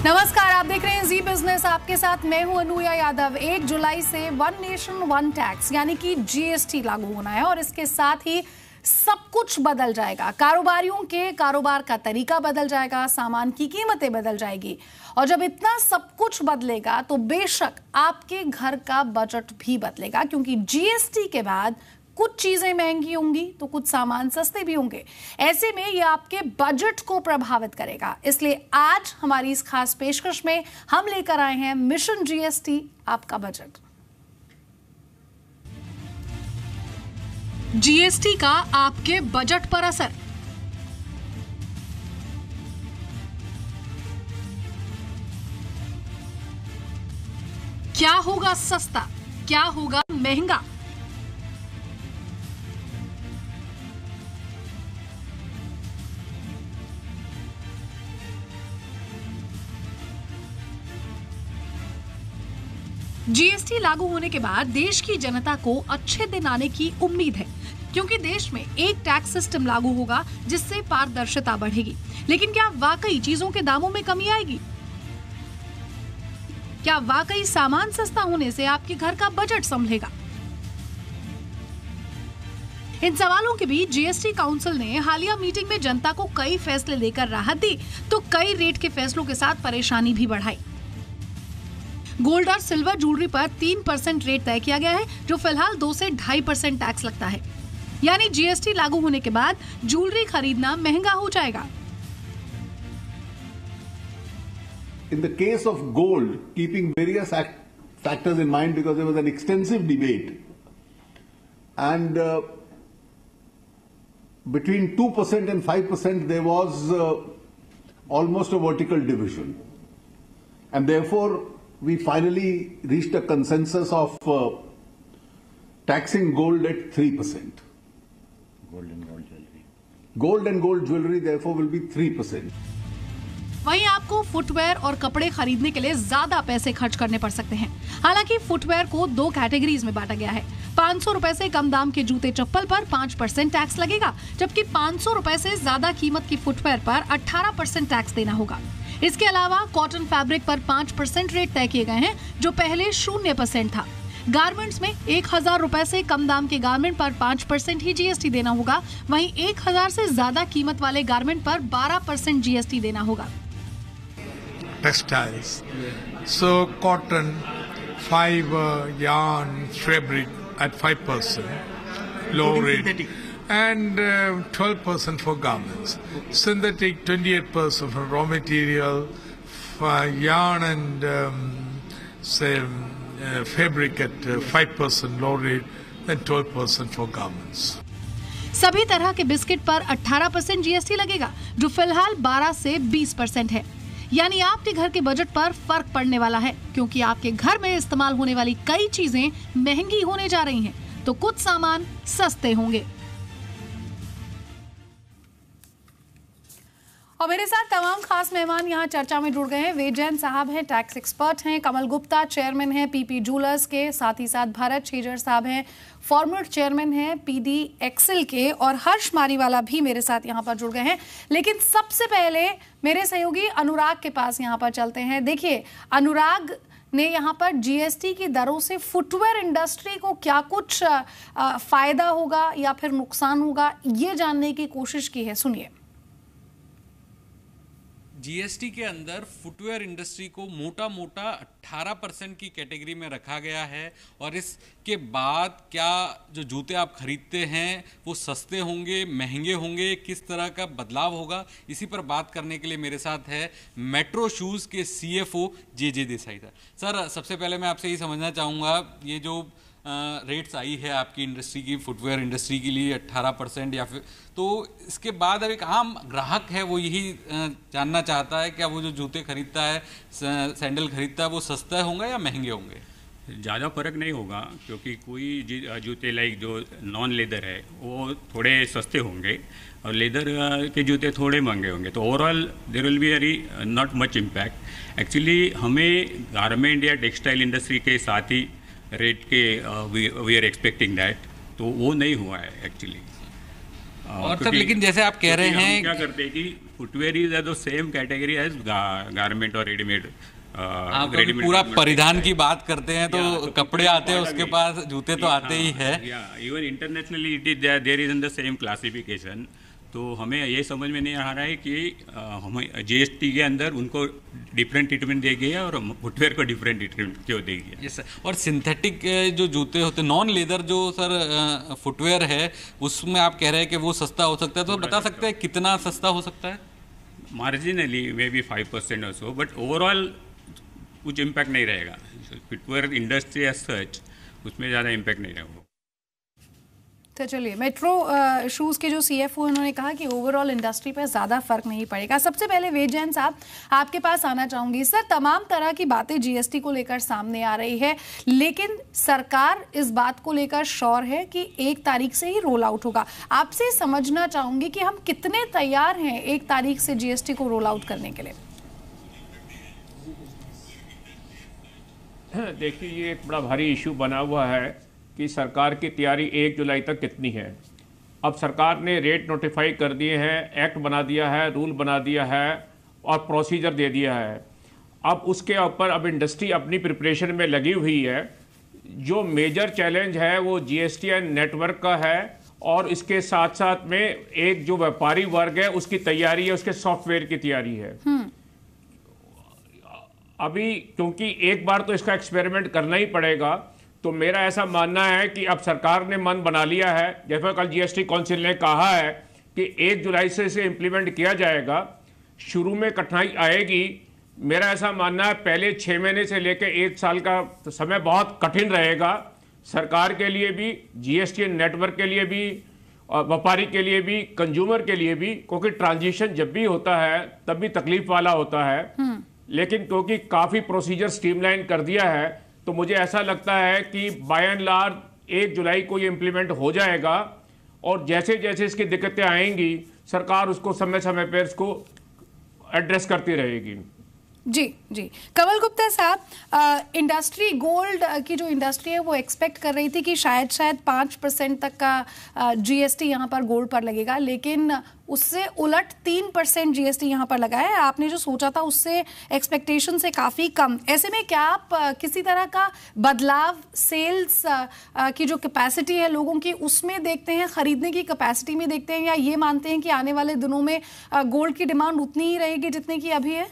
नमस्कार, आप देख रहे हैं जी बिजनेस। आपके साथ मैं हूं अनुया यादव। 1 जुलाई से वन नेशन वन टैक्स यानी कि जीएसटी लागू होना है और इसके साथ ही सब कुछ बदल जाएगा। कारोबारियों के कारोबार का तरीका बदल जाएगा, सामान की कीमतें बदल जाएगी और जब इतना सब कुछ बदलेगा तो बेशक आपके घर का बजट भी बदलेगा, क्योंकि जीएसटी के बाद कुछ चीजें महंगी होंगी तो कुछ सामान सस्ते भी होंगे। ऐसे में ये आपके बजट को प्रभावित करेगा। इसलिए आज हमारी इस खास पेशकश में हम लेकर आए हैं मिशन जीएसटी आपका बजट। जीएसटी का आपके बजट पर असर। क्या होगा सस्ता, क्या होगा महंगा? जीएसटी लागू होने के बाद देश की जनता को अच्छे दिन आने की उम्मीद है, क्योंकि देश में एक टैक्स सिस्टम लागू होगा जिससे पारदर्शिता बढ़ेगी। लेकिन क्या वाकई चीजों के दामों में कमी आएगी? क्या वाकई सामान सस्ता होने से आपके घर का बजट संभलेगा? इन सवालों के बीच जीएसटी काउंसिल ने हालिया मीटिंग में जनता को कई फैसले लेकर राहत दी तो कई रेट के फैसलों के साथ परेशानी भी बढ़ाई। गोल्ड और सिल्वर ज्वेलरी पर 3% रेट तय किया गया है, जो फिलहाल 2 से 2.5% टैक्स लगता है। यानी जीएसटी लागू होने के बाद ज्वेलरी खरीदना महंगा हो जाएगा। In the case of gold, keeping various factors in mind, because there was an extensive debate, and between 2% and 5% there was almost a vertical division, and therefore we finally reached a consensus of taxing gold at 3%. Gold and gold jewelry therefore will be 3%. वहीं आपको footwear और कपड़े खरीदने के लिए ज्यादा पैसे खर्च करने पड़ सकते हैं। हालांकि फुटवेयर को 2 कैटेगरीज में बांटा गया है। 500 रुपए से कम दाम के जूते चप्पल पर 5% टैक्स लगेगा, जबकि 500 रुपए से ज्यादा कीमत की फुटवेयर पर 18% टैक्स देना होगा। इसके अलावा कॉटन फैब्रिक पर 5% रेट तय किए गए हैं, जो पहले 0% था। गारमेंट्स में 1000 रुपए से कम दाम के गारमेंट पर 5% ही जीएसटी देना होगा। वहीं 1000 से ज्यादा कीमत वाले गारमेंट पर 12% जीएसटी देना होगा। Textiles, so cotton, fiber, yarn, fabric at 5%, low rate, and 12% for garments. Synthetic 28% for raw material, yarn and fabric at 5% low rate, and 12% for garments. सभी तरह के बिस्किट पर 18% जीएसटी लगेगा, जो फिलहाल 12 से 20% है। यानी आपके घर के बजट पर फर्क पड़ने वाला है, क्योंकि आपके घर में इस्तेमाल होने वाली कई चीजें महंगी होने जा रही हैं, तो कुछ सामान सस्ते होंगे। और मेरे साथ तमाम खास मेहमान यहाँ चर्चा में जुड़ गए हैं। वेद जैन साहब हैं, टैक्स एक्सपर्ट हैं। कमल गुप्ता चेयरमैन हैं पीपी ज्वेलर्स के। साथ ही साथ भरत छेजर साहब हैं, फॉर्मर चेयरमैन हैं पीडी एक्सेल के। और हर्ष मारीवाला भी मेरे साथ यहाँ पर जुड़ गए हैं। लेकिन सबसे पहले मेरे सहयोगी अनुराग के पास यहाँ पर चलते हैं। देखिए अनुराग ने यहाँ पर जीएसटी की दरों से फुटवेयर इंडस्ट्री को क्या कुछ फायदा होगा या फिर नुकसान होगा, ये जानने की कोशिश की है। सुनिए। जीएसटी के अंदर फुटवेयर इंडस्ट्री को मोटा मोटा 18% की कैटेगरी में रखा गया है और इसके बाद क्या जो जूते आप खरीदते हैं वो सस्ते होंगे, महंगे होंगे, किस तरह का बदलाव होगा, इसी पर बात करने के लिए मेरे साथ है मेट्रो शूज़ के सीएफओ जे देसाई सर। सबसे पहले मैं आपसे ये समझना चाहूँगा, ये जो रेट्स आई है आपकी इंडस्ट्री की, फुटवेयर इंडस्ट्री के लिए 18% या फिर, तो इसके बाद अब एक आम ग्राहक है वो यही जानना चाहता है क्या वो जो जूते खरीदता है, सैंडल खरीदता है, वो सस्ता होंगे या महंगे होंगे? ज़्यादा फर्क नहीं होगा, क्योंकि कोई जूते लाइक जो नॉन लेदर है वो थोड़े सस्ते होंगे और लेदर के जूते थोड़े महंगे होंगे। तो overall there will be very not much impact. Actually हमें गारमेंट या टेक्सटाइल इंडस्ट्री के साथ ही रेट के वी आर एक्सपेक्टिंग दैट, तो वो नहीं हुआ है एक्चुअली। और सर लेकिन जैसे आप कह रहे हैं क्या करते हैं कि footwear is the same category as garment और रेडीमेड। आप पूरा परिधान की बात करते हैं तो कपड़े आते हैं, उसके पास जूते तो आते ही है। Even internationally it is there is in the same classification. तो हमें ये समझ में नहीं आ रहा है कि हमें जीएसटी के अंदर उनको डिफरेंट ट्रीटमेंट दी गई है और फुटवेयर को डिफरेंट ट्रीटमेंट क्यों दी गई है। Yes sir. और सिंथेटिक जो जूते होते हैं, नॉन लेदर जो सर फुटवेयर है, उसमें आप कह रहे हैं कि वो सस्ता हो सकता है, तो बता सकते हैं कितना सस्ता हो सकता है? मार्जिनली मे बी 5% और सो, बट ओवरऑल कुछ इम्पैक्ट नहीं रहेगा। फुटवेयर इंडस्ट्री एज सच उसमें ज़्यादा इम्पैक्ट नहीं रहेगा। तो चलिए, मेट्रो शूज़ के जो CFO उन्होंने कहा कि ओवरऑल इंडस्ट्री पर ज़्यादा फर्क नहीं पड़ेगा। सबसे पहले वेद जैन साहब आपके पास आना चाहूँगी। सर, तमाम तरह की बातें GST को लेकर सामने आ रही है, लेकिन सरकार इस बात को लेकर श्योर है कि 1 तारीख से ही रोल आउट होगा। आपसे समझना चाहूँगी कि हम कितने तैयार हैं 1 तारीख से GST को रोल आउट करने के लिए? देखिए, ये एक बड़ा भारी इशू बना हुआ है कि सरकार की तैयारी 1 जुलाई तक कितनी है। अब सरकार ने रेट नोटिफाई कर दिए हैं, एक्ट बना दिया है, रूल बना दिया है और प्रोसीजर दे दिया है। अब उसके ऊपर अब इंडस्ट्री अपनी प्रिपरेशन में लगी हुई है। जो मेजर चैलेंज है वो GSTN नेटवर्क का है और इसके साथ साथ में एक जो व्यापारी वर्ग है उसकी तैयारी है, उसके सॉफ्टवेयर की तैयारी है। अभी क्योंकि एक बार तो इसका एक्सपेरिमेंट करना ही पड़ेगा, तो मेरा ऐसा मानना है कि अब सरकार ने मन बना लिया है, जैसे कल GST काउंसिल ने कहा है कि 1 जुलाई से इसे इम्प्लीमेंट किया जाएगा। शुरू में कठिनाई आएगी, मेरा ऐसा मानना है पहले 6 महीने से लेकर 1 साल का समय बहुत कठिन रहेगा सरकार के लिए भी, GST नेटवर्क के लिए भी, और व्यापारी के लिए भी, कंज्यूमर के लिए भी, क्योंकि ट्रांजिशन जब भी होता है तब भी तकलीफ वाला होता है। लेकिन क्योंकि काफ़ी प्रोसीजर स्ट्रीमलाइन कर दिया है, तो मुझे ऐसा लगता है कि बाय एंड लार्ज 1 जुलाई को ये इम्प्लीमेंट हो जाएगा और जैसे जैसे इसकी दिक्कतें आएंगी सरकार उसको समय समय पर इसको एड्रेस करती रहेगी। जी जी, कमल गुप्ता साहब, इंडस्ट्री गोल्ड की जो इंडस्ट्री है वो एक्सपेक्ट कर रही थी कि शायद 5% तक का GST यहाँ पर गोल्ड पर लगेगा, लेकिन उससे उलट 3% GST यहाँ पर लगा है। आपने जो सोचा था उससे एक्सपेक्टेशन से काफ़ी कम। ऐसे में क्या आप किसी तरह का बदलाव सेल्स की जो कैपेसिटी है लोगों की उसमें देखते हैं, खरीदने की कैपेसिटी में देखते हैं, या ये मानते हैं कि आने वाले दिनों में गोल्ड की डिमांड उतनी ही रहेगी जितनी की अभी है?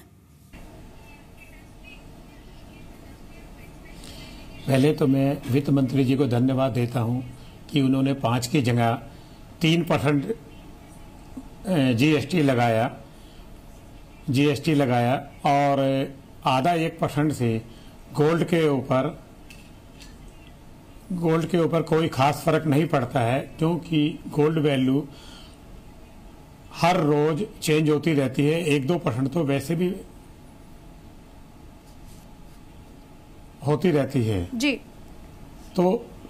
पहले तो मैं वित्त मंत्री जी को धन्यवाद देता हूं कि उन्होंने 5 की जगह 3% GST लगाया और आधा 1% से गोल्ड के ऊपर कोई खास फर्क नहीं पड़ता है, क्योंकि गोल्ड वैल्यू हर रोज चेंज होती रहती है। 1-2% तो वैसे भी होती रहती है जी। तो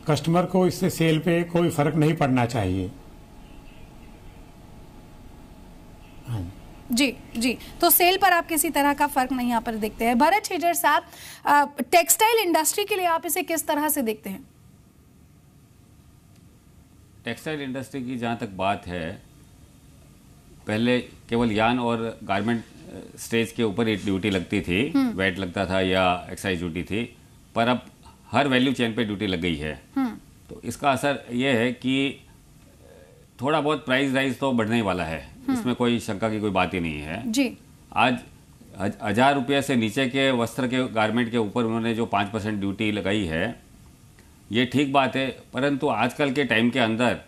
कस्टमर को इससे सेल पे कोई फर्क नहीं पड़ना चाहिए। हाँ जी जी, तो सेल पर आप किसी तरह का फर्क नहीं यहाँ पर देखते हैं। भरत छेजर साहब, टेक्सटाइल इंडस्ट्री के लिए आप इसे किस तरह से देखते हैं? टेक्सटाइल इंडस्ट्री की जहाँ तक बात है, पहले केवल यार्न और गारमेंट स्टेज के ऊपर ही ड्यूटी लगती थी, वैट लगता था या एक्साइज ड्यूटी थी, पर अब हर वैल्यू चेन पे ड्यूटी लग गई है। तो इसका असर यह है कि थोड़ा बहुत प्राइस राइज तो बढ़ने ही वाला है, इसमें कोई शंका की कोई बात ही नहीं है जी। आज 1000 रुपये से नीचे के वस्त्र के गारमेंट के ऊपर उन्होंने जो 5% ड्यूटी लगाई है, ये ठीक बात है, परंतु आजकल के टाइम के अंदर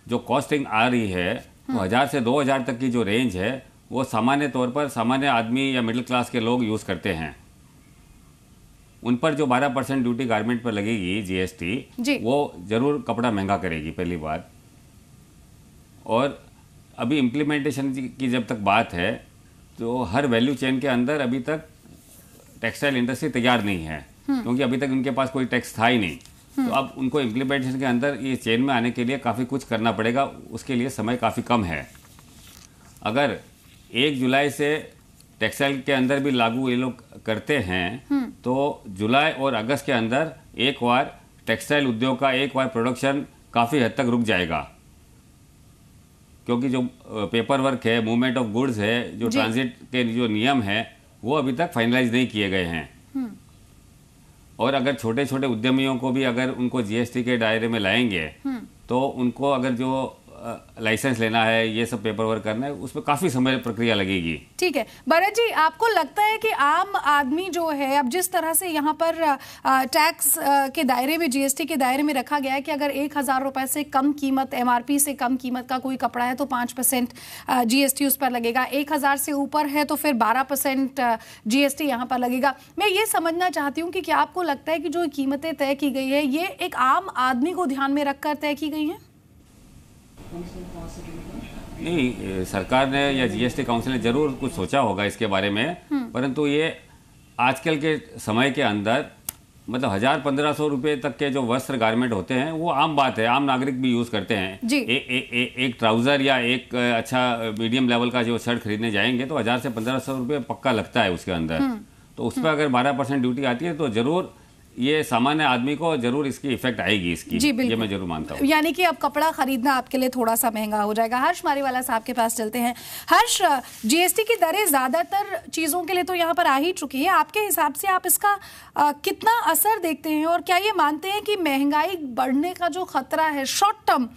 जो कॉस्टिंग आ रही है तो 1000 से 2000 तक की जो रेंज है वो सामान्य तौर पर सामान्य आदमी या मिडिल क्लास के लोग यूज़ करते हैं। उन पर जो 12% ड्यूटी गारमेंट पर लगेगी GST, वो ज़रूर कपड़ा महंगा करेगी, पहली बात। और अभी इम्प्लीमेंटेशन की जब तक बात है तो हर वैल्यू चेन के अंदर अभी तक टेक्सटाइल इंडस्ट्री तैयार नहीं है, क्योंकि अभी तक उनके पास कोई टैक्स था ही नहीं। तो अब उनको इम्प्लीमेंटेशन के अंदर ये चेन में आने के लिए काफ़ी कुछ करना पड़ेगा, उसके लिए समय काफ़ी कम है। अगर 1 जुलाई से टेक्सटाइल के अंदर भी लागू ये लोग करते हैं तो जुलाई और अगस्त के अंदर एक बार टेक्सटाइल उद्योग का एक बार प्रोडक्शन काफ़ी हद तक रुक जाएगा। क्योंकि जो पेपर वर्क है, मूवमेंट ऑफ गुड्स है, जो ट्रांजिट के जो नियम है वो अभी तक फाइनलाइज नहीं किए गए हैं। और अगर छोटे छोटे उद्यमियों को भी अगर उनको जीएसटी के दायरे में लाएंगे तो उनको अगर जो लाइसेंस लेना है, ये सब पेपर वर्क करना है, उसमें काफी समय प्रक्रिया लगेगी। ठीक है भरत जी, आपको लगता है कि आम आदमी जो है, अब जिस तरह से यहाँ पर टैक्स के दायरे में, जीएसटी के दायरे में रखा गया है कि अगर 1,000 रुपए से कम कीमत, एमआरपी से कम कीमत का कोई कपड़ा है तो 5% जीएसटी उस पर लगेगा, 1,000 से ऊपर है तो फिर 12% जीएसटी यहाँ पर लगेगा। मैं ये समझना चाहती हूँ कि क्या आपको लगता है कि जो कीमतें तय की गई है ये एक आम आदमी को ध्यान में रखकर तय की गई है? नहीं, सरकार ने या जीएसटी काउंसिल ने जरूर कुछ सोचा होगा इसके बारे में, परंतु ये आजकल के समय के अंदर मतलब 1,000-1,500 रुपए तक के जो वस्त्र गारमेंट होते हैं वो आम बात है, आम नागरिक भी यूज करते हैं। एक ट्राउजर या एक अच्छा मीडियम लेवल का जो शर्ट खरीदने जाएंगे तो 1,000 से 1,500 रुपए पक्का लगता है उसके अंदर। तो उस पर अगर 12% ड्यूटी आती है तो जरूर ये सामान्य आदमी को जरूर इसकी इफेक्ट आएगी इसकी, ये मैं जरूर मानता हूँ। यानी कि अब कपड़ा खरीदना आपके लिए थोड़ा सा महंगा हो जाएगा। हर्ष मारीवाला साहब के पास चलते हैं। हर्ष, जीएसटी की दरें ज्यादातर चीजों के लिए तो यहाँ पर आ ही चुकी है, आपके हिसाब से आप इसका कितना असर देखते हैं और क्या ये मानते हैं कि महंगाई बढ़ने का जो खतरा है शॉर्ट टर्म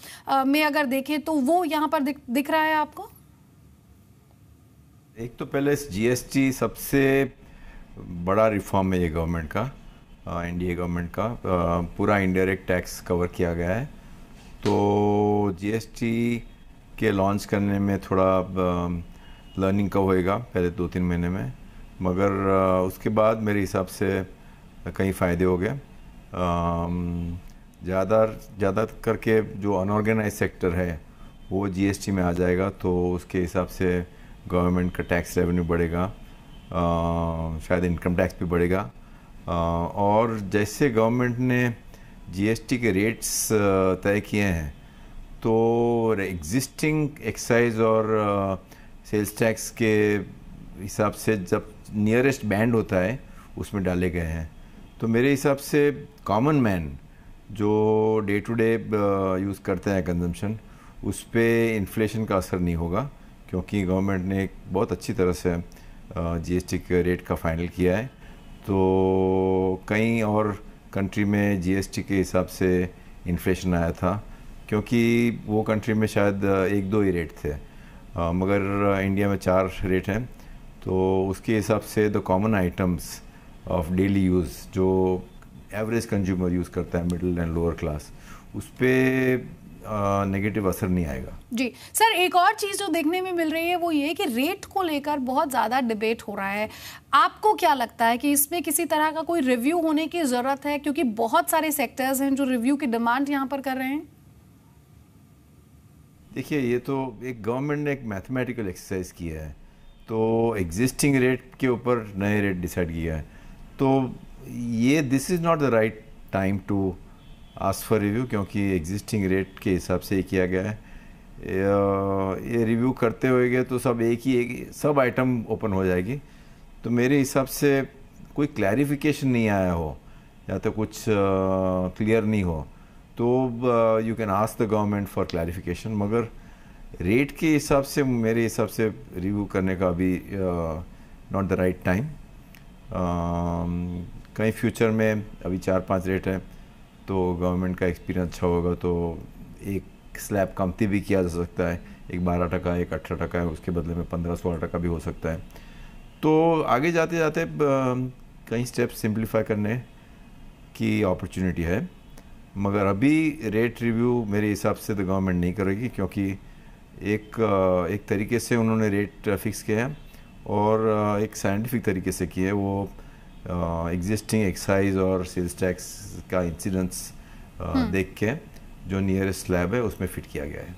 में अगर देखें तो वो यहाँ पर दिख रहा है आपको? एक तो पहले जीएसटी सबसे बड़ा रिफॉर्म है ये गवर्नमेंट का, एनडीए गवर्नमेंट का, पूरा इनडायरेक्ट टैक्स कवर किया गया है। तो जीएसटी के लॉन्च करने में थोड़ा लर्निंग का होएगा पहले 2-3 महीने में, मगर उसके बाद मेरे हिसाब से कई फ़ायदे हो गए। ज़्यादा करके जो अनऑर्गेनाइज सेक्टर है वो जीएसटी में आ जाएगा तो उसके हिसाब से गवर्नमेंट का टैक्स रेवेन्यू बढ़ेगा, शायद इनकम टैक्स भी बढ़ेगा। और जैसे गवर्नमेंट ने जीएसटी के रेट्स तय किए हैं तो एग्जिस्टिंग एक्साइज और सेल्स टैक्स के हिसाब से जब नियरेस्ट बैंड होता है उसमें डाले गए हैं। तो मेरे हिसाब से कॉमन मैन जो डे टू डे यूज़ करते हैं कंजम्पशन, उस पर इन्फ्लेशन का असर नहीं होगा क्योंकि गवर्नमेंट ने एक बहुत अच्छी तरह से जीएसटी के रेट का फाइनल किया है। तो कई और कंट्री में जीएसटी के हिसाब से इन्फ्लेशन आया था क्योंकि वो कंट्री में शायद 1-2 ही रेट थे, मगर इंडिया में 4 रेट हैं। तो उसके हिसाब से the common items of daily use जो एवरेज कंज्यूमर यूज़ करता है, मिडिल एंड लोअर क्लास, उस पर नेगेटिव असर नहीं आएगा। जी सर, एक और चीज जो देखने में मिल रही है वो ये कि रेट को लेकर बहुत ज्यादा डिबेट हो रहा है। आपको क्या लगता है कि इसमें किसी तरह का कोई रिव्यू होने की जरूरत है, क्योंकि बहुत सारे सेक्टर्स हैं जो रिव्यू की डिमांड यहाँ पर कर रहे हैं? देखिए, ये तो एक गवर्नमेंट ने एक मैथमेटिकल एक्सरसाइज किया है, तो एग्जिस्टिंग रेट के ऊपर नए रेट डिसाइड किया है। तो ये this is not the right time to ask for review क्योंकि एग्जिस्टिंग रेट के हिसाब से ही किया गया है। ये रिव्यू करते हुए तो सब आइटम ओपन हो जाएगी। तो मेरे हिसाब से कोई क्लैरिफिकेशन नहीं आया हो या तो कुछ क्लियर नहीं हो तो you can ask the government for clarification, मगर रेट के हिसाब से मेरे हिसाब से रिव्यू करने का अभी नॉट द राइट टाइम। कहीं फ्यूचर में अभी 4-5 रेट है तो गवर्नमेंट का एक्सपीरियंस अच्छा होगा तो एक स्लैब कमती भी किया जा सकता है, एक 12%, एक 18% है, उसके बदले में 15-16% भी हो सकता है। तो आगे जाते जाते कई स्टेप्स सिंप्लीफाई करने की अपॉर्चुनिटी है, मगर अभी रेट रिव्यू मेरे हिसाब से तो गवर्नमेंट नहीं करेगी क्योंकि एक तरीके से उन्होंने रेट फिक्स किया है और एक साइंटिफिक तरीके से किया है। वो एग्जिस्टिंग एक्साइज और सेल्स टैक्स का इंसिडेंस देख के जो नियरेस्ट स्लैब है उसमें फिट किया गया है।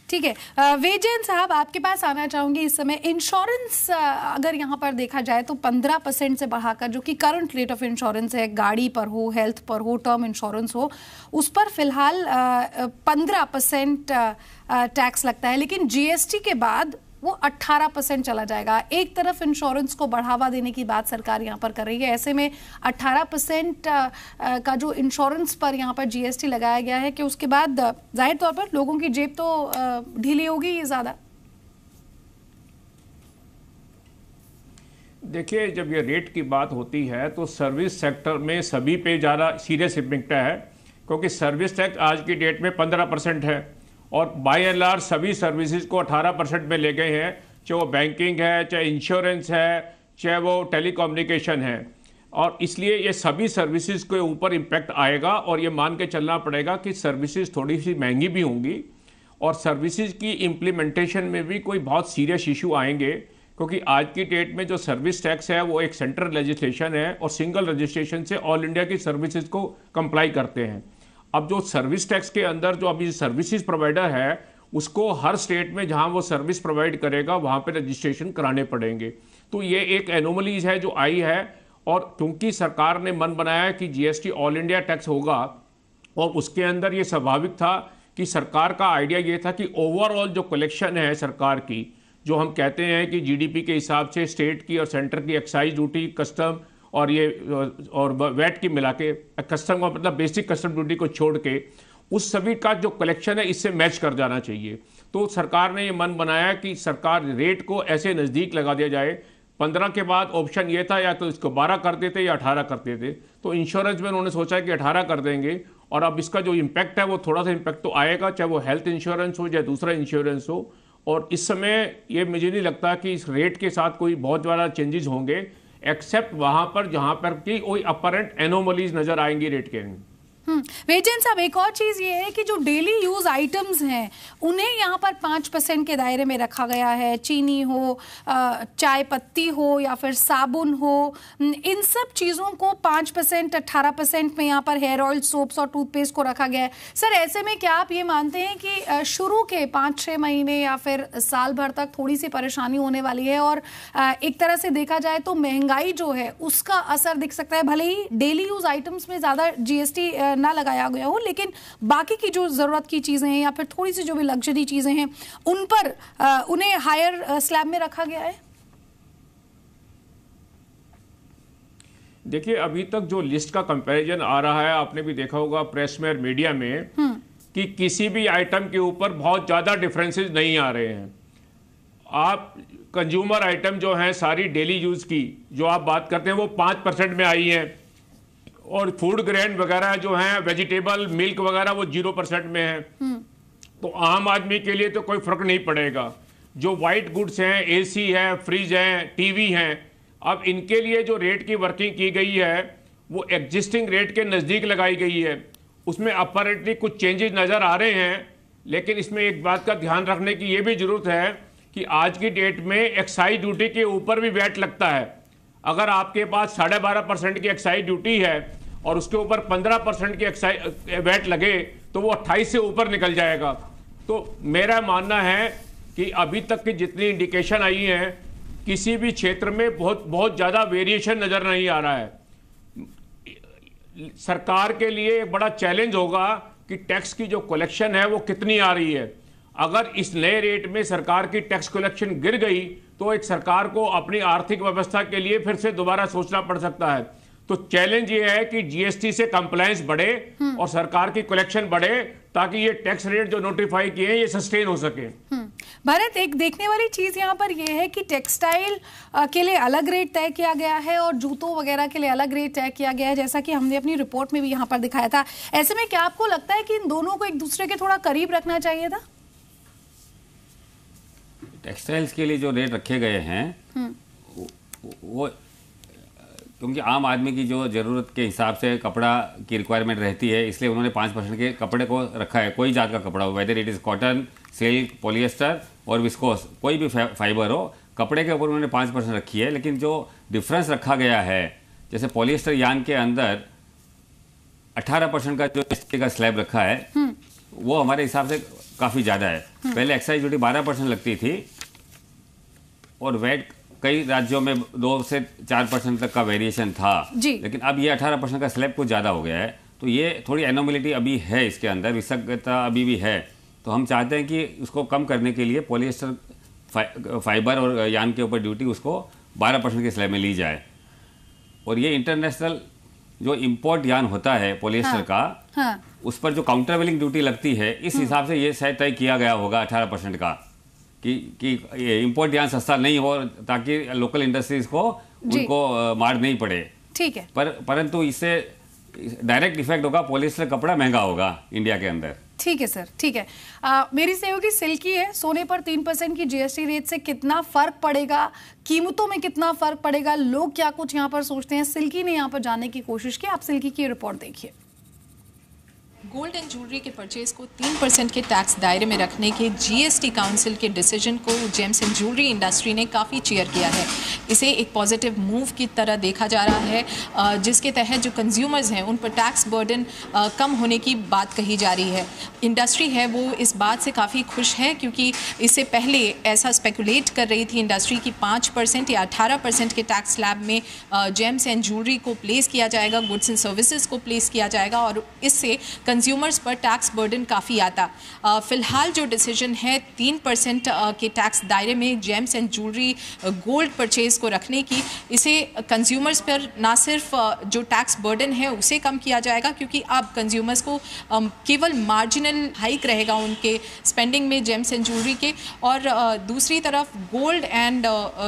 ठीक है, वेजन साहब आपके पास आना चाहूंगी। इस समय इंश्योरेंस अगर यहाँ पर देखा जाए तो 15% से बढ़ाकर, जो कि करंट रेट ऑफ इंश्योरेंस है, गाड़ी पर हो, हेल्थ पर हो, टर्म इंश्योरेंस हो, उस पर फिलहाल 15% टैक्स लगता है, लेकिन जीएसटी के बाद वो 18% चला जाएगा। एक तरफ इंश्योरेंस को बढ़ावा देने की बात सरकार यहाँ पर कर रही है, ऐसे में 18% का जो इंश्योरेंस पर यहाँ पर जीएसटी लगाया गया है कि उसके बाद जाहिर तौर पर लोगों की जेब तो ढीली होगी ये ज़्यादा। देखिए, जब ये रेट की बात होती है तो सर्विस सेक्टर में सभी पे ज़्यादा सीरियस इम्पैक्ट है, क्योंकि सर्विस टैक्स आज की डेट में 15% है और बाय एंड लार्ज सभी सर्विसेज को 18% में ले गए हैं, चाहे वो बैंकिंग है, चाहे इंश्योरेंस है, चाहे वो टेलीकम्युनिकेशन है। और इसलिए ये सभी सर्विसेज के ऊपर इम्पैक्ट आएगा और ये मान के चलना पड़ेगा कि सर्विसेज थोड़ी सी महंगी भी होंगी और सर्विसेज की इम्प्लीमेंटेशन में भी कोई बहुत सीरियस इशू आएंगे, क्योंकि आज की डेट में जो सर्विस टैक्स है वो एक सेंट्रल लेजिस्लेशन है और सिंगल रजिस्ट्रेशन से ऑल इंडिया की सर्विसेज को कंप्लाई करते हैं। अब जो सर्विस टैक्स के अंदर जो अभी सर्विसेज प्रोवाइडर है उसको हर स्टेट में जहां वो सर्विस प्रोवाइड करेगा वहां पे रजिस्ट्रेशन कराने पड़ेंगे। तो ये एक एनोमलीज है जो आई है और क्योंकि सरकार ने मन बनाया कि जीएसटी ऑल इंडिया टैक्स होगा और उसके अंदर ये स्वाभाविक था कि सरकार का आइडिया ये था कि ओवरऑल जो कलेक्शन है सरकार की, जो हम कहते हैं कि जीडीपी के हिसाब से स्टेट की और सेंटर की एक्साइज ड्यूटी, कस्टम और ये और वैट की मिला के, कस्टम का मतलब बेसिक कस्टम ड्यूटी को छोड़ के उस सभी का जो कलेक्शन है इससे मैच कर जाना चाहिए। तो सरकार ने ये मन बनाया कि सरकार रेट को ऐसे नज़दीक लगा दिया जाए। 15 के बाद ऑप्शन ये था या तो इसको 12 कर देते या 18 करते थे, तो इंश्योरेंस में उन्होंने सोचा कि 18 कर देंगे और अब इसका जो इम्पैक्ट है वो थोड़ा सा इम्पैक्ट तो आएगा, चाहे वो हेल्थ इंश्योरेंस हो या दूसरा इंश्योरेंस हो। और इस समय ये मुझे नहीं लगता कि इस रेट के साथ कोई बहुत ज़्यादा चेंजेस होंगे, एक्सेप्ट वहां पर जहां पर कि कोई अपरेंट एनोमलीज नजर आएंगी रेट के। वेजन साहब, एक और चीज ये है कि जो डेली यूज आइटम्स हैं उन्हें यहाँ पर 5% के दायरे में रखा गया है। चीनी हो, चाय पत्ती हो या फिर साबुन हो, इन सब चीज़ों को 5%, 18% में यहाँ पर हेयर ऑयल, सोप्स और टूथपेस्ट को रखा गया है। सर, ऐसे में क्या आप ये मानते हैं कि शुरू के 5-6 महीने या फिर साल भर तक थोड़ी सी परेशानी होने वाली है और एक तरह से देखा जाए तो महंगाई जो है उसका असर दिख सकता है? भले ही डेली यूज आइटम्स में ज़्यादा जीएसटी ना लगाया गया हो, लेकिन बाकी की जो जरूरत की चीजें हैं या फिर थोड़ी सी जो भी लग्जरी चीजें हैं उन पर उन्हें हायर स्लैब में रखा गया है। देखिए, अभी तक जो लिस्ट का कंपैरिजन आ रहा है, आपने भी देखा होगा प्रेस में और मीडिया में कि किसी भी आइटम के ऊपर बहुत ज्यादा डिफरेंसेस नहीं आ रहे हैं। आप कंज्यूमर आइटम जो हैं सारी डेली यूज की जो आप बात करते हैं वो 5% में आई हैं और फूड ग्रेन वगैरह जो हैं, वेजिटेबल, मिल्क वगैरह वो 0% में है। तो आम आदमी के लिए तो कोई फर्क नहीं पड़ेगा। जो वाइट गुड्स हैं, एसी है, फ्रिज हैं, टीवी हैं, अब इनके लिए जो रेट की वर्किंग की गई है वो एग्जिस्टिंग रेट के नज़दीक लगाई गई है। उसमें अपरेंटली कुछ चेंजेस नज़र आ रहे हैं, लेकिन इसमें एक बात का ध्यान रखने की ये भी जरूरत है कि आज की डेट में एक्साइज ड्यूटी के ऊपर भी वैट लगता है। अगर आपके पास 12.5% की एक्साइज ड्यूटी है और उसके ऊपर 15% की एक्साइज वैट लगे तो वो 28 से ऊपर निकल जाएगा। तो मेरा मानना है कि अभी तक की जितनी इंडिकेशन आई है किसी भी क्षेत्र में बहुत ज़्यादा वेरिएशन नज़र नहीं आ रहा है। सरकार के लिए एक बड़ा चैलेंज होगा कि टैक्स की जो कलेक्शन है वो कितनी आ रही है। अगर इस नए रेट में सरकार की टैक्स कलेक्शन गिर गई तो एक सरकार को अपनी आर्थिक व्यवस्था के लिए फिर से दोबारा सोचना पड़ सकता है। तो चैलेंज ये है कि जीएसटी से कंप्लायंस बढ़े और सरकार की कलेक्शन बढ़े ताकि ये टैक्स रेट जो नोटिफाई किए हैं ये सस्टेन हो सके। भारत, एक देखने वाली चीज यहाँ पर यह है कि टेक्सटाइल के लिए अलग रेट तय किया गया है और जूतों वगैरह के लिए अलग रेट तय किया गया है, जैसा कि हमने अपनी रिपोर्ट में भी यहाँ पर दिखाया था। ऐसे में क्या आपको लगता है कि इन दोनों को एक दूसरे के थोड़ा करीब रखना चाहिए था? टेक्सटाइल्स के लिए जो रेट रखे गए हैं वो क्योंकि आम आदमी की जो ज़रूरत के हिसाब से कपड़ा की रिक्वायरमेंट रहती है, इसलिए उन्होंने 5% के कपड़े को रखा है। कोई जात का कपड़ा हो, whether it is cotton, silk, polyester और विस्कोस, कोई भी फाइबर हो, कपड़े के ऊपर उन्होंने 5% रखी है। लेकिन जो डिफरेंस रखा गया है, जैसे पॉलिएस्टर यान के अंदर 18% का जो जीएसटी का स्लैब रखा है वो हमारे हिसाब से काफ़ी ज़्यादा है। पहले एक्साइज ड्यूटी 12% लगती थी और वैट कई राज्यों में 2 से 4% तक का वेरिएशन था, लेकिन अब ये 18% का स्लैब कुछ ज़्यादा हो गया है। तो ये थोड़ी एनोमलिटी अभी है, इसके अंदर विसंगतता अभी भी है। तो हम चाहते हैं कि उसको कम करने के लिए पॉलिएस्टर फाइबर और यान के ऊपर ड्यूटी उसको 12% के स्लैब में ली जाए। और ये इंटरनेशनल जो इंपोर्ट यान होता है पॉलिएस्टर का, उस पर जो काउंटर वेलिंग ड्यूटी लगती है, इस हिसाब से ये शायद तय किया गया होगा 18% का कि इंपोर्ट यान सस्ता नहीं हो, ताकि लोकल इंडस्ट्रीज को उनको मार नहीं पड़े। ठीक है। परंतु इससे डायरेक्ट इफेक्ट होगा, पॉलिएस्टर कपड़ा महंगा होगा इंडिया के अंदर। ठीक है सर, ठीक है। मेरी सहयोगी सिल्की है, सोने पर 3% की जीएसटी रेट से कितना फर्क पड़ेगा, कीमतों में कितना फर्क पड़ेगा, लोग क्या कुछ यहाँ पर सोचते हैं, सिल्की ने यहाँ पर जानने की कोशिश की। आप सिल्की की रिपोर्ट देखिए। गोल्ड एंड ज्वेलरी के परचेज को 3% के टैक्स दायरे में रखने के जीएसटी काउंसिल के डिसीजन को जेम्स एंड ज्वेलरी इंडस्ट्री ने काफ़ी चीयर किया है। इसे एक पॉजिटिव मूव की तरह देखा जा रहा है, जिसके तहत जो कंज्यूमर्स हैं उन पर टैक्स बर्डन कम होने की बात कही जा रही है। इंडस्ट्री है वो इस बात से काफ़ी खुश है, क्योंकि इससे पहले ऐसा स्पेकुलेट कर रही थी इंडस्ट्री की 5% या 18% के टैक्स स्लैब में जेम्स एंड ज्वेलरी को प्लेस किया जाएगा, गुड्स एंड सर्विसेज को प्लेस किया जाएगा, और इससे कंज्यूमर्स पर टैक्स बर्डन काफ़ी आता। फिलहाल जो डिसीजन है 3% के टैक्स दायरे में James and jewellery gold purchase को रखने की, इसे कंज्यूमर्स पर ना सिर्फ जो टैक्स बर्डन है उसे कम किया जाएगा, क्योंकि अब कंज्यूमर्स को केवल मार्जिनल हाइक रहेगा उनके स्पेंडिंग में जेम्स एंड ज्वेलरी के, और दूसरी तरफ गोल्ड एंड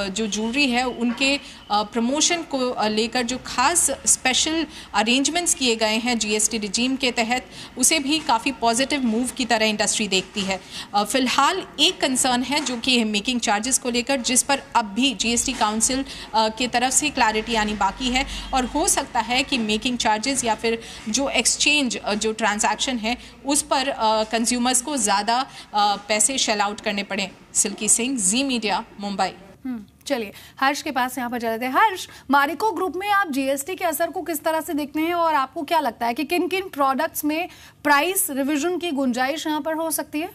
जो ज्वेलरी है उनके प्रमोशन को लेकर जो खास स्पेशल अरेंजमेंट्स किए गए हैं जीएसटी रिजीम के तहत, उसे भी काफ़ी पॉजिटिव मूव की तरह इंडस्ट्री देखती है। फिलहाल एक कंसर्न है जो कि मेकिंग चार्जेस को लेकर, जिस पर अब भी जीएसटी काउंसिल की तरफ से क्लैरिटी आनी बाकी है, और हो सकता है कि मेकिंग चार्जेस या फिर जो एक्सचेंज जो ट्रांजैक्शन है उस पर कंज्यूमर्स को ज़्यादा पैसे शेल आउट करने पड़े। सिल्की सिंह, जी मीडिया, मुंबई। चलिए हर्ष के पास यहाँ पर चले थे। हर्ष, मारिको ग्रुप में आप जीएसटी के असर को किस तरह से देखते हैं, और आपको क्या लगता है कि किन किन प्रोडक्ट्स में प्राइस रिवीजन की गुंजाइश यहाँ पर हो सकती है?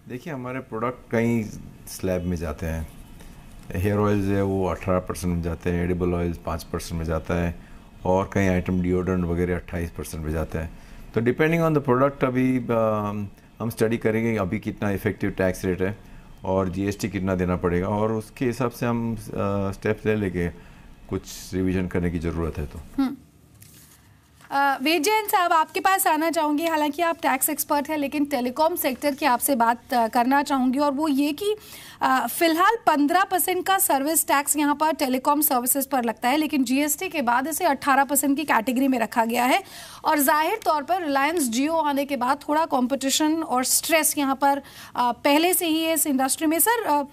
देखिए, हमारे प्रोडक्ट कई स्लैब में जाते हैं। हेयर ऑयल्स है वो 18% में जाते हैं, एडिबल ऑयल्स 5% में जाता है, और कई आइटम डिओड्रेंट वगैरह 28% में जाता है। तो डिपेंडिंग ऑन द प्रोडक्ट अभी हम स्टडी करेंगे अभी कितना इफेक्टिव टैक्स रेट है और जीएसटी कितना देना पड़ेगा, और उसके हिसाब से हम स्टेप्स ले लेंगे कुछ रिवीजन करने की ज़रूरत है तो। वेद जैन साहब, आपके पास आना चाहूँगी। हालांकि आप टैक्स एक्सपर्ट हैं, लेकिन टेलीकॉम सेक्टर की आपसे बात करना चाहूँगी, और वो ये कि फिलहाल 15% का सर्विस टैक्स यहाँ पर टेलीकॉम सर्विसेज पर लगता है, लेकिन जीएसटी के बाद इसे 18% की कैटेगरी में रखा गया है। और जाहिर तौर पर रिलायंस जियो आने के बाद थोड़ा कंपटीशन और स्ट्रेस यहाँ पर पहले से ही है इस इंडस्ट्री में। सर,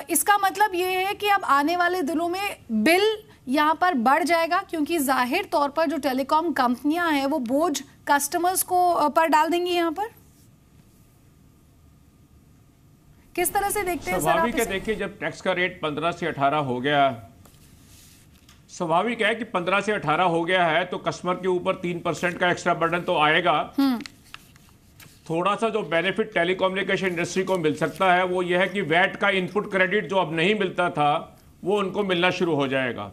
इसका मतलब ये है कि अब आने वाले दिनों में बिल यहाँ पर बढ़ जाएगा, क्योंकि जाहिर तौर पर जो टेलीकॉम कंपनियां हैं वो बोझ कस्टमर्स को पर डाल देंगी। यहाँ पर किस तरह से देखते हैं? स्वाभाविक है, देखिए जब टैक्स का रेट 15 से 18 हो गया, स्वाभाविक है कि 15 से 18 हो गया है तो कस्टमर के ऊपर 3% का एक्स्ट्रा बर्डन तो आएगा। थोड़ा सा जो बेनिफिट टेलीकम्युनिकेशन इंडस्ट्री को मिल सकता है वो यह है कि वैट का इनपुट क्रेडिट जो अब नहीं मिलता था वो उनको मिलना शुरू हो जाएगा,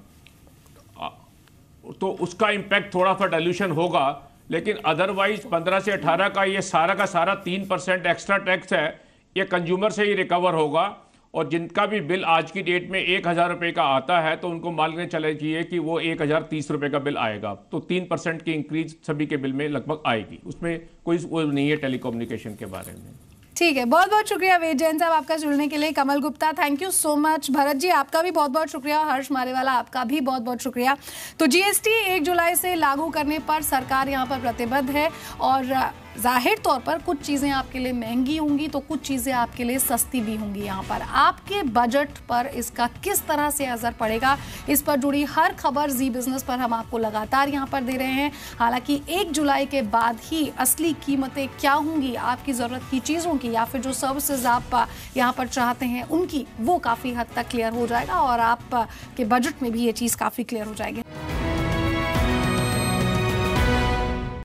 तो उसका इम्पैक्ट थोड़ा सा डाइल्यूशन होगा। लेकिन अदरवाइज 15 से 18 का ये सारा का सारा 3% एक्स्ट्रा टैक्स है, ये कंज्यूमर से ही रिकवर होगा। और जिनका भी बिल आज की डेट में 1000 रुपये का आता है तो उनको मान के चले चाहिए कि वो 1030 रुपये का बिल आएगा, तो 3% की इंक्रीज सभी के बिल में लगभग आएगी। उसमें कोई वो नहीं है टेलीकम्युनिकेशन के बारे में। ठीक है, बहुत बहुत शुक्रिया वेद जैन साहब आपका जुड़ने के लिए। Kamal Gupta, thank you so much. Bharat ji, आपका भी बहुत बहुत शुक्रिया। हर्ष मारेवाला, आपका भी बहुत बहुत शुक्रिया। तो जीएसटी 1 जुलाई से लागू करने पर सरकार यहाँ पर प्रतिबद्ध है, और जाहिर तौर पर कुछ चीज़ें आपके लिए महंगी होंगी तो कुछ चीज़ें आपके लिए सस्ती भी होंगी। यहाँ पर आपके बजट पर इसका किस तरह से असर पड़ेगा, इस पर जुड़ी हर खबर जी बिजनेस पर हम आपको लगातार यहाँ पर दे रहे हैं। हालांकि 1 जुलाई के बाद ही असली कीमतें क्या होंगी, आपकी ज़रूरत की चीज़ों की या फिर जो सर्विसेज आप यहाँ पर चाहते हैं उनकी, वो काफ़ी हद तक क्लियर हो जाएगा, और आप के बजट में भी ये चीज़ काफ़ी क्लियर हो जाएगी।